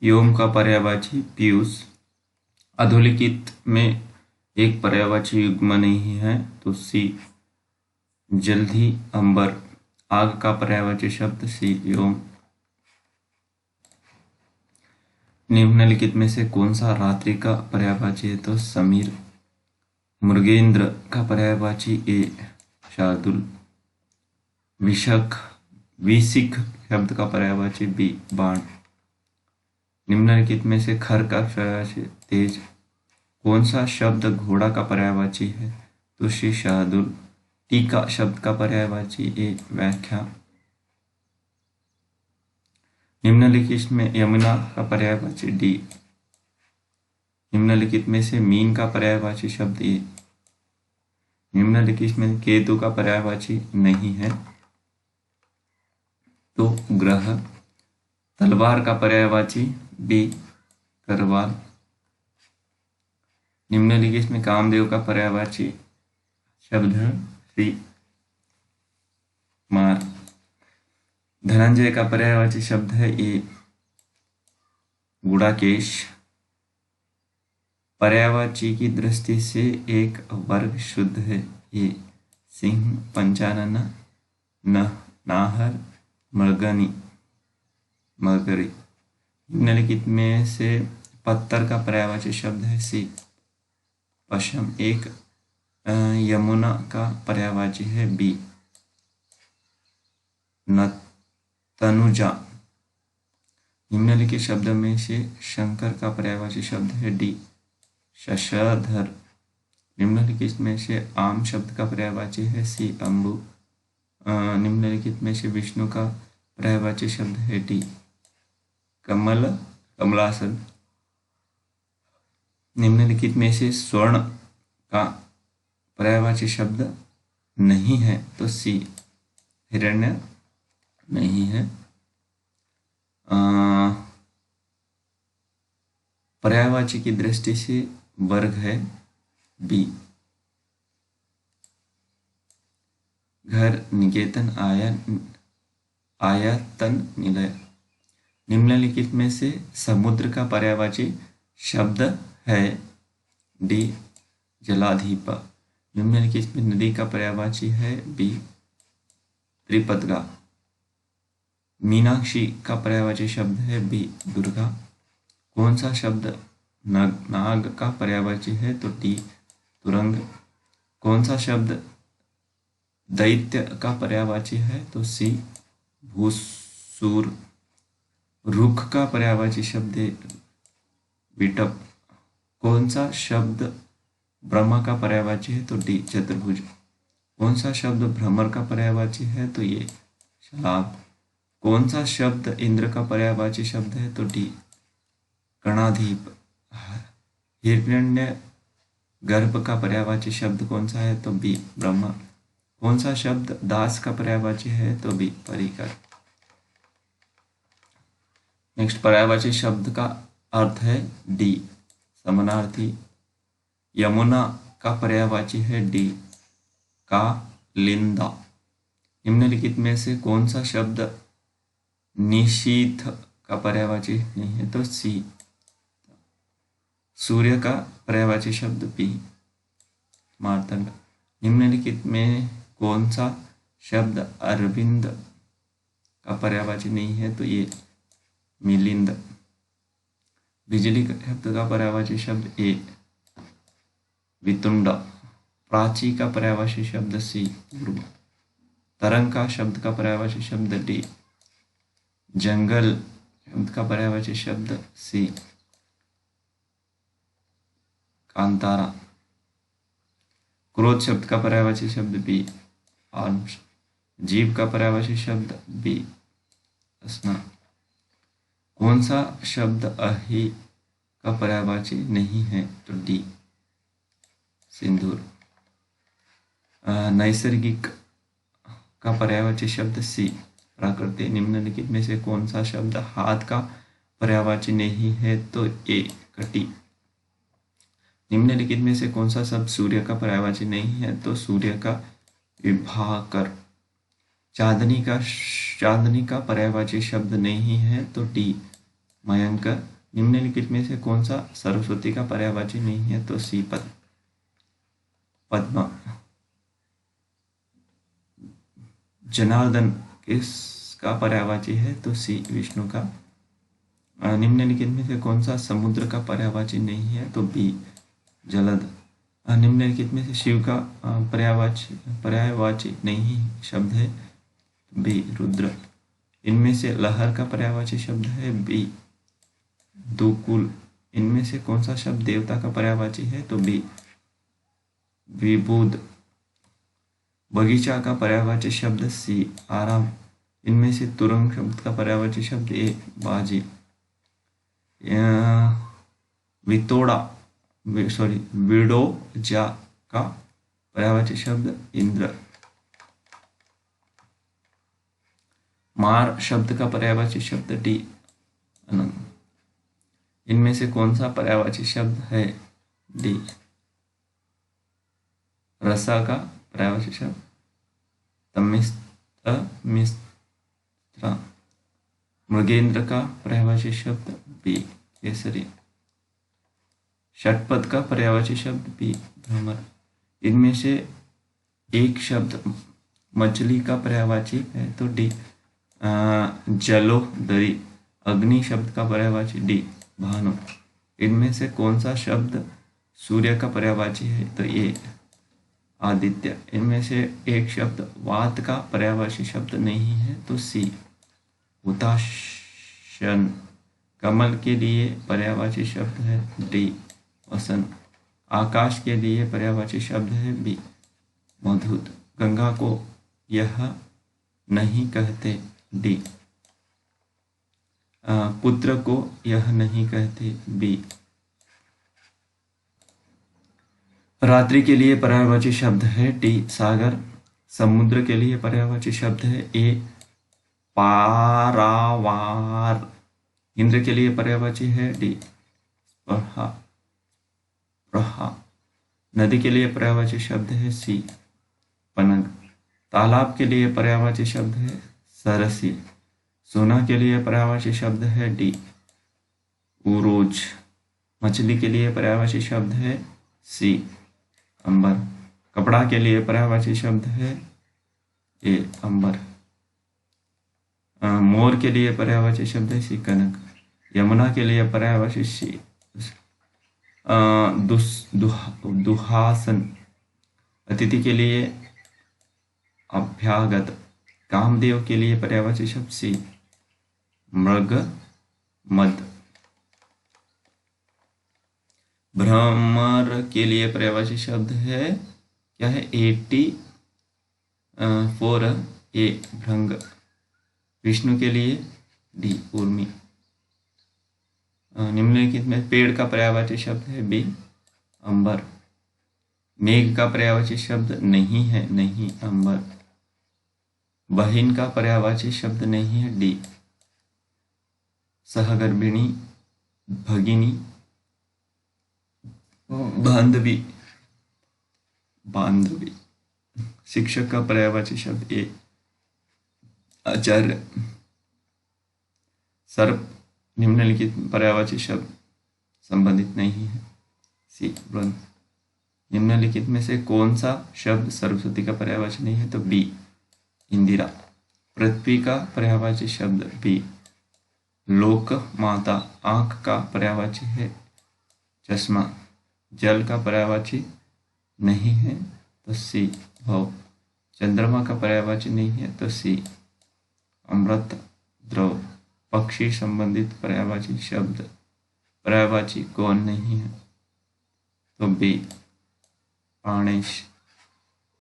योम का पर्यायवाची पीयूष। अधोलिखित में एक पर्यायवाची युग्म नहीं है तो सी जल्दी अंबर। आग का पर्यायवाची शब्द सी योम। निम्नलिखित में से कौन सा रात्रि का पर्यायवाची है तो समीर। मृगेंद्र का पर्यायवाची ए शार्दुल। विशिख शब्द का पर्यायवाची बी बाण। निम्नलिखित में से खर का पर्यायवाची तेज। कौन सा शब्द घोड़ा का पर्यायवाची है तो सी शार्दुल। टीका शब्द का पर्यायवाची ए व्याख्या। निम्नलिखित में यमुना का पर्यायवाची डी। निम्नलिखित में से मीन का पर्यायवाची शब्द ए। निम्नलिखित में केतु का पर्यायवाची नहीं है तो ग्रह। तलवार का पर्यायवाची बी तरवार। निम्नलिखित में कामदेव का पर्यायवाची शब्द है सी मार। धनंजय का पर्यायवाची शब्द है ए गुड़ाकेश। पर्यायवाची की दृष्टि से एक वर्ग शुद्ध है ए सिंह पंचानन नाहर मृगनी मरकरी। निम्नलिखित में से पत्थर का पर्यायवाची शब्द है सी पश्चिम। एक यमुना का पर्यायवाची है बी तनुजा। निम्नलिखित शब्द में से शंकर का पर्यायवाची शब्द है डी शशधर। निम्नलिखित में से आम शब्द का पर्यायवाची है सी अंबु। निम्नलिखित में से विष्णु का पर्यायवाची शब्द है डी कमलासन। निम्नलिखित में से स्वर्ण का पर्यायवाची शब्द नहीं है तो सी हिरण्य नहीं है। पर्यायवाची की दृष्टि से वर्ग है बी घर निकेतन आयतन निलय। निम्नलिखित में से समुद्र का पर्यायवाची शब्द है डी जलाधीप। निम्नलिखित में नदी का पर्यायवाची है बी त्रिपदगा। मीनाक्षी का पर्यायवाची शब्द है बी दुर्गा। कौन सा शब्द नाग का पर्यायवाची है तो डी तुरंग। कौन सा शब्द दैत्य का पर्यायवाची है तो सी भूसूर। रुख का पर्यायवाची शब्द है विटप। कौन सा शब्द ब्रह्मा का पर्यायवाची है तो डी चतुर्भुज। कौन सा शब्द भ्रमर का पर्यायवाची है तो ये शलाभ। कौन सा शब्द इंद्र का पर्यायवाची शब्द है तो डी गणाधीप। हिरण्य गर्भ का पर्यायवाची शब्द कौन सा है तो बी ब्रह्मा। कौन सा शब्द दास का पर्यायवाची है तो बी परिकर। नेक्स्ट पर्यायवाची शब्द का अर्थ है डी समानार्थी। यमुना का पर्यायवाची है डी कालिंदा। निम्नलिखित में से कौन सा शब्द निशीथ का पर्यायवाची नहीं है तो सी सूर्य का पर्यायवाची शब्द बी मार्तंड। निम्नलिखित में कौन सा शब्द अरविंद का पर्यायवाची नहीं है तो ये मिलिंद। बिजली शब्द का पर्यायवाची शब्द ए वितुंड। प्राची का पर्यायवाची शब्द सी पूर्व। तरंग का शब्द का पर्यायवाची शब्द डी जंगल। शब्द का पर्यायवाची शब्द सी कांतारा। क्रोध शब्द का पर्यायवाची शब्द बी आर्म्स। जीव का पर्यायवाची शब्द बी असना। कौन सा शब्द अहि का पर्यायवाची नहीं है तो डी सिंदूर। नैसर्गिक का पर्यायवाची शब्द सी प्राकृतिक। निम्नलिखित में से कौन सा शब्द हाथ का पर्यायवाची नहीं है तो ए कटी। निम्नलिखित में से कौन सा शब्द सूर्य का पर्यायवाची नहीं है तो सूर्य का विभाकर। चांदनी का पर्यायवाची शब्द नहीं है तो डी मयंक। निम्नलिखित में से कौन सा सरस्वती का पर्यायवाची नहीं है? तो सी पद्मा। जनार्दन किसका पर्यायवाची है? तो सी विष्णु का। निम्नलिखित में से कौन सा समुद्र का पर्यायवाची नहीं है? तो बी जलद। निम्नलिखित में से शिव का पर्यायवाची नहीं शब्द है? बी रुद्र। इनमें से लहर का पर्यायवाची शब्द है? बी दुकुल। इनमें से कौन सा शब्द देवता का पर्यायवाची है? तो बी विबुध। बगीचा का पर्यायवाची शब्द? सी आराम। इनमें से तुरंग शब्द का पर्यायवाची शब्द? ए बाजी। वितोड़ा विडोजा का पर्यायवाची शब्द? इंद्र। मार शब्द का पर्यायवाची शब्द? डी अनंत। इनमें से कौन सा पर्यायवाची शब्द है? डी रसा का पर्यायवाची शब्द? मिस्त्र। मृगेंद्र का पर्यायवाची शब्द? बी केसरी। षटपद का पर्यायवाची शब्द? बी भ्रमर। इनमें से एक शब्द मछली का पर्यायवाची है? तो डी जलोदरी। अग्नि शब्द का पर्यायवाची? डी भानु। इनमें से कौन सा शब्द सूर्य का पर्यायवाची है? तो ये आदित्य। इनमें से एक शब्द वात का पर्यायवाची शब्द नहीं है? तो सी हुताशन। कमल के लिए पर्यायवाची शब्द है? डी वसंत। आकाश के लिए पर्यायवाची शब्द है? बी मधुत। गंगा को यह नहीं कहते? डी पुत्र को यह नहीं कहते? बी रात्रि के लिए पर्यायवाची शब्द है? डी सागर। समुद्र के लिए पर्यायवाची शब्द है? ए पारावार। इंद्र के लिए पर्यायवाची है? डी प्रहा। नदी के लिए पर्यायवाची शब्द है? सी पनग। तालाब के लिए पर्यायवाची शब्द है? सरसी। सोना के लिए पर्यायवाची शब्द है? डी उरोज। मछली के लिए पर्यायवाची शब्द है? सी अंबर। कपड़ा के लिए पर्यायवाची शब्द है? ए अंबर। मोर के लिए पर्यायवाची शब्द है? सी कनक। यमुना के लिए पर्यायवाची सी दुहासन। अतिथि के लिए अभ्यागत। कामदेव के लिए पर्यायवाची शब्द? सी मृग मद। भ्रमर के लिए पर्यायवाची शब्द है क्या है? 84 ए भृंग। विष्णु के लिए? डी उर्मी। निम्नलिखित में पेड़ का पर्यायवाची शब्द है? बी अंबर। मेघ का पर्यायवाची शब्द नहीं है? नहीं अंबर। बहिन का पर्यायवाची शब्द नहीं है? डी सहगर्भिणी भगिनी बांधवी बांधवी। शिक्षक का पर्यायवाची शब्द? ए आचार्य। सर्प निम्नलिखित पर्यायवाची शब्द संबंधित नहीं है? सी वृंद। निम्नलिखित में से कौन सा शब्द सरस्वती का पर्यायवाची नहीं है? तो बी इंदिरा। पृथ्वी का पर्यायवाची शब्द? बी लोक माता। आंख का पर्यायवाची है? चश्मा। जल का पर्यायवाची नहीं है? तो सी भव। चंद्रमा का पर्यायवाची नहीं है? तो सी अमृत द्रव। पक्षी संबंधित पर्यायवाची शब्द पर्यायवाची कौन नहीं है? तो बी प्राणेश।